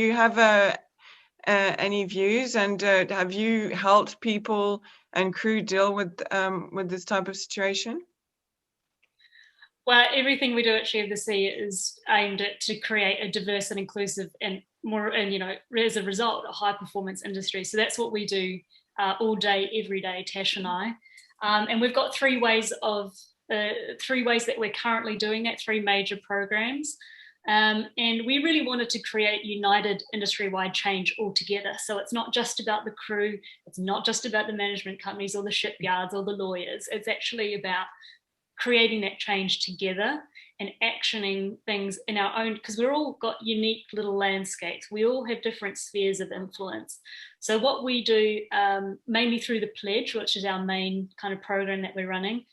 you have any views, and have you helped people and crew deal with this type of situation? Well, everything we do at Share the Sea is aimed at to create a diverse and inclusive and more, and as a result, a high performance industry. So that's what we do all day, every day, Tash and I. And we've got three ways that we're currently doing that, three major programs. And we really wanted to create united industry-wide change altogether. So it's not just about the crew, it's not just about the management companies or the shipyards or the lawyers. It's actually about creating that change together and actioning things in our own, because we're all got unique little landscapes. We all have different spheres of influence. So what we do, mainly through the Pledge, which is our main kind of program that we're running,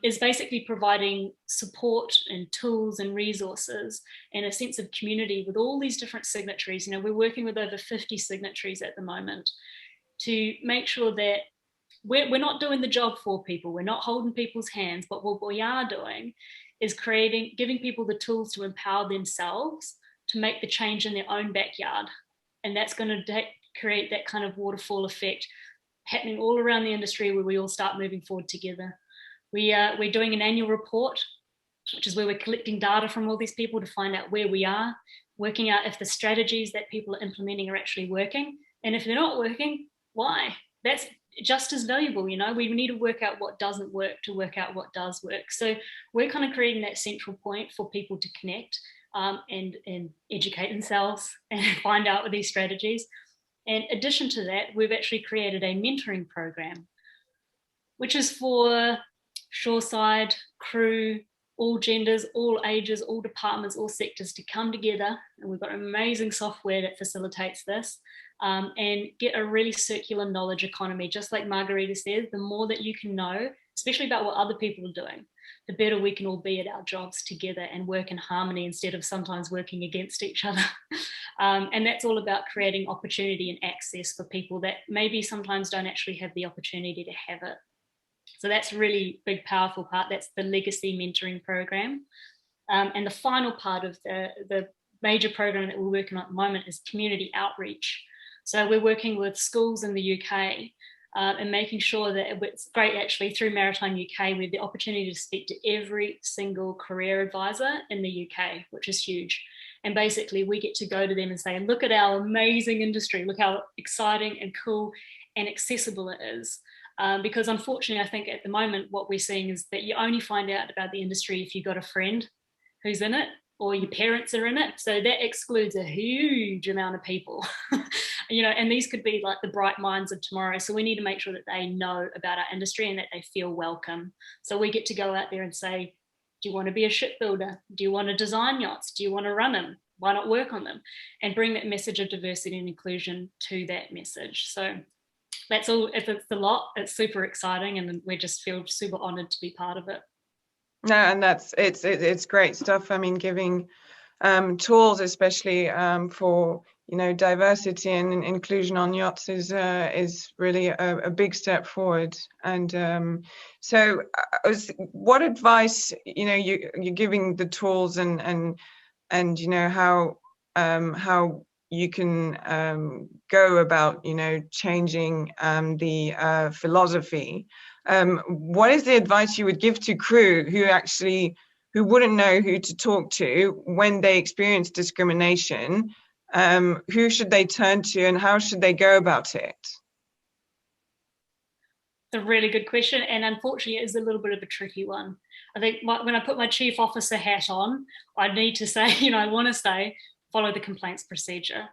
is basically providing support and tools and resources and a sense of community with all these different signatories. We're working with over 50 signatories at the moment to make sure that we're not doing the job for people. We're not holding people's hands, but what we are doing is giving people the tools to empower themselves to make the change in their own backyard. And that's going to create that kind of waterfall effect happening all around the industry where we all start moving forward together. We're doing an annual report, which is where we're collecting data from all these people to find out where we are, working out if the strategies that people are implementing are actually working. And if they're not working, why? That's just as valuable. We need to work out what doesn't work to work out what does work. So we're kind of creating that central point for people to connect and educate themselves and find out with these strategies. In addition to that, we've actually created a mentoring program, which is for shoreside crew, all genders, all ages, all departments, all sectors to come together. And we've got amazing software that facilitates this. And get a really circular knowledge economy. Just like Margarita says, the more that you can know, especially about what other people are doing, the better we can all be at our jobs together and work in harmony instead of sometimes working against each other. And that's all about creating opportunity and access for people that maybe sometimes don't actually have the opportunity to have it. So that's a really big, powerful part. That's the legacy mentoring program. And the final part of the major program that we're working on at the moment is community outreach. So we're working with schools in the UK and making sure that it's great actually through Maritime UK. We have the opportunity to speak to every single career advisor in the UK, which is huge. And basically we get to go to them and say, look at our amazing industry, look how exciting and cool and accessible it is. Because unfortunately, I think at the moment, what we're seeing is that you only find out about the industry if you've got a friend who's in it or your parents are in it. So that excludes a huge amount of people, and these could be like the bright minds of tomorrow. So we need to make sure that they know about our industry and that they feel welcome. So we get to go out there and say, do you want to be a shipbuilder? Do you want to design yachts? Do you want to run them? Why not work on them? And bring that message of diversity and inclusion to that message. So that's all. If it's a lot, it's super exciting, and we just feel super honored to be part of it. No, and it's great stuff. I mean, giving tools, especially for diversity and inclusion on yachts, is really a big step forward. And so, what advice you're giving the tools and how you can go about changing the philosophy. What is the advice you would give to crew who wouldn't know who to talk to when they experience discrimination? Who should they turn to, and how should they go about it? It's a really good question, and unfortunately it is a little bit of a tricky one. I think when I put my chief officer hat on, I need to say, I want to say, follow the complaints procedure.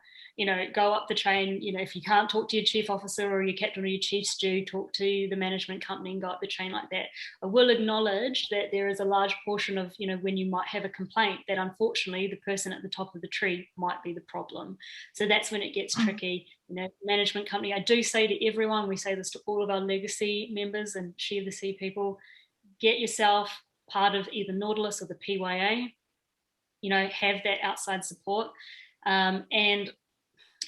Go up the chain. If you can't talk to your chief officer or your captain or your chief stew, talk to the management company and go up the chain like that. I will acknowledge that there is a large portion of, when you might have a complaint, that unfortunately the person at the top of the tree might be the problem. So that's when it gets tricky. Management company, I do say to everyone, we say this to all of our legacy members and Share the Sea people, get yourself part of either Nautilus or the PYA, have that outside support. And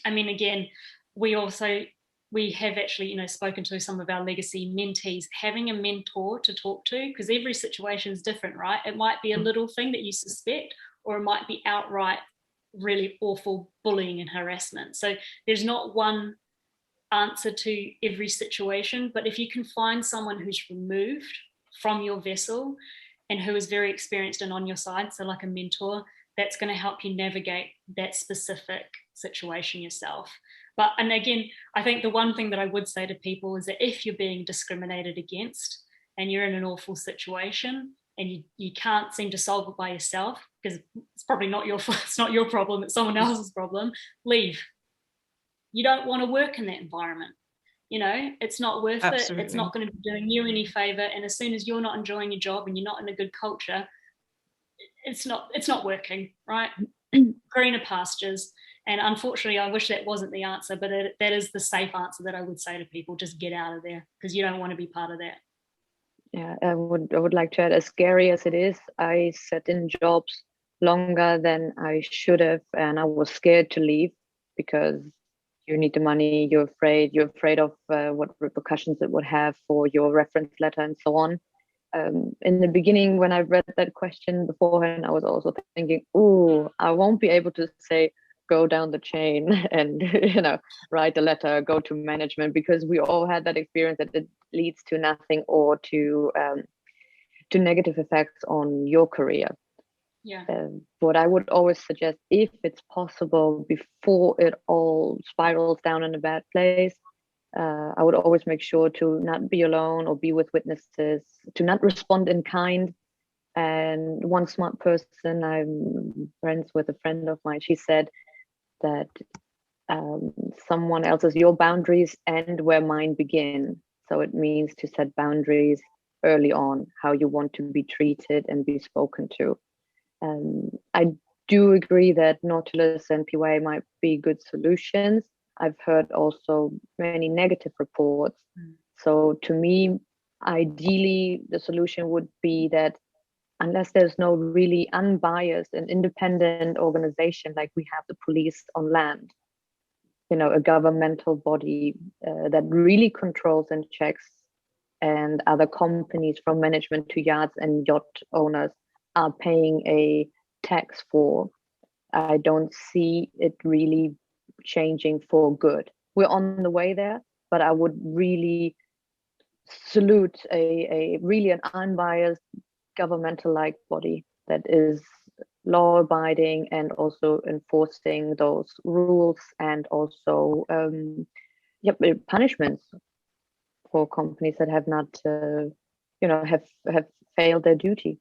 I mean, again, we have actually, spoken to some of our legacy mentees, having a mentor to talk to, because every situation is different, right? It might be a little thing that you suspect, or it might be outright really awful bullying and harassment. So there's not one answer to every situation, but if you can find someone who's removed from your vessel and who is very experienced and on your side, so like a mentor, that's going to help you navigate that specific situation yourself. But, and again, I think the one thing that I would say to people is that if you're being discriminated against and you're in an awful situation and you can't seem to solve it by yourself, because it's probably not your it's not your problem, it's someone else's problem, leave. You don't want to work in that environment. You know, it's not worth Absolutely. it. It's not going to be doing you any favor. And as soon as you're not enjoying your job and you're not in a good culture, it's not working, right? Greener pastures. And unfortunately, I wish that wasn't the answer, but that is the safe answer that I would say to people: just get out of there, because you don't want to be part of that. Yeah, I would like to add, as scary as it is, I sat in jobs longer than I should have, and I was scared to leave because you need the money, you're afraid of what repercussions it would have for your reference letter and so on. In the beginning, when I read that question beforehand, I was also thinking, oh, I won't be able to say go down the chain and write a letter, go to management, because we all had that experience that it leads to nothing or to negative effects on your career. Yeah. What I would always suggest, if it's possible, before it all spirals down in a bad place, I would always make sure to not be alone or be with witnesses, to not respond in kind. And one smart person, I'm friends with a friend of mine, she said that someone else's, your boundaries end where mine begin. So it means to set boundaries early on, how you want to be treated and be spoken to. I do agree that Nautilus and PYA might be good solutions. I've heard also many negative reports. So to me, ideally, the solution would be that unless there's no really unbiased and independent organization, like we have the police on land, a governmental body that really controls and checks, and other companies from management to yachts and yacht owners are paying a tax for, I don't see it really changing for good. We're on the way there, but I would really salute a really an unbiased governmental-like body that is law-abiding and also enforcing those rules, and also punishments for companies that have not have failed their duty.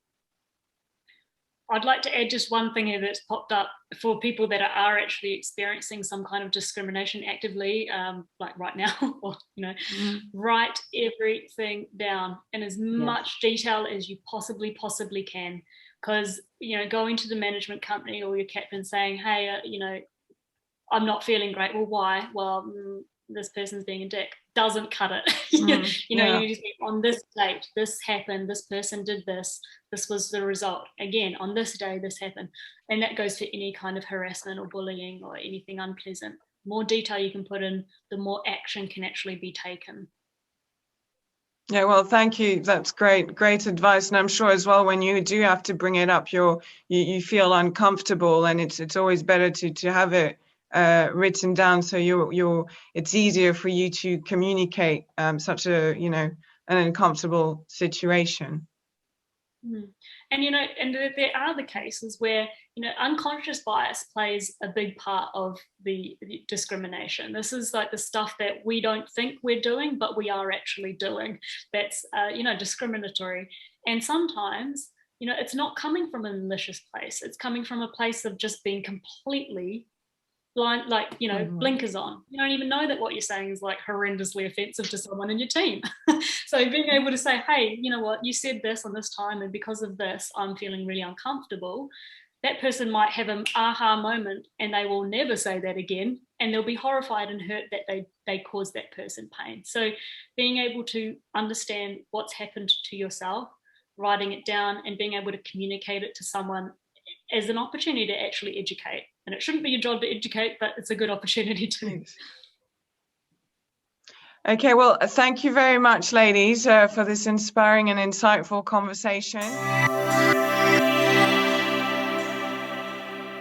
I'd like to add just one thing here that's popped up for people that are actually experiencing some kind of discrimination actively, like right now, or write everything down in as much detail as you possibly can. Because going to the management company or your captain saying, hey, I'm not feeling great. Well, why? Well, this person's being a dick, doesn't cut it. You just think, on this date, this happened, this person did this was the result. Again, on this day, this happened. And that goes for any kind of harassment or bullying or anything unpleasant. The more detail you can put in, the more action can actually be taken. Yeah, well, thank you. That's great advice. And I'm sure as well, when you do have to bring it up, you feel uncomfortable, and it's always better to have it written down, so it's easier for you to communicate such a an uncomfortable situation. And and there are the cases where unconscious bias plays a big part of the discrimination. This is like the stuff that we don't think we're doing, but we are actually doing. That's discriminatory. And sometimes it's not coming from a malicious place. It's coming from a place of just being completely blind, like blinkers on. You don't even know that what you're saying is like horrendously offensive to someone in your team. So being able to say, hey, you know what, you said this on this time, and because of this I'm feeling really uncomfortable, that person might have an aha moment and they will never say that again, and they'll be horrified and hurt that they caused that person pain. So being able to understand what's happened to yourself, writing it down, and being able to communicate it to someone as an opportunity to actually educate. And it shouldn't be your job to educate, but it's a good opportunity to. Okay, well, thank you very much, ladies, for this inspiring and insightful conversation.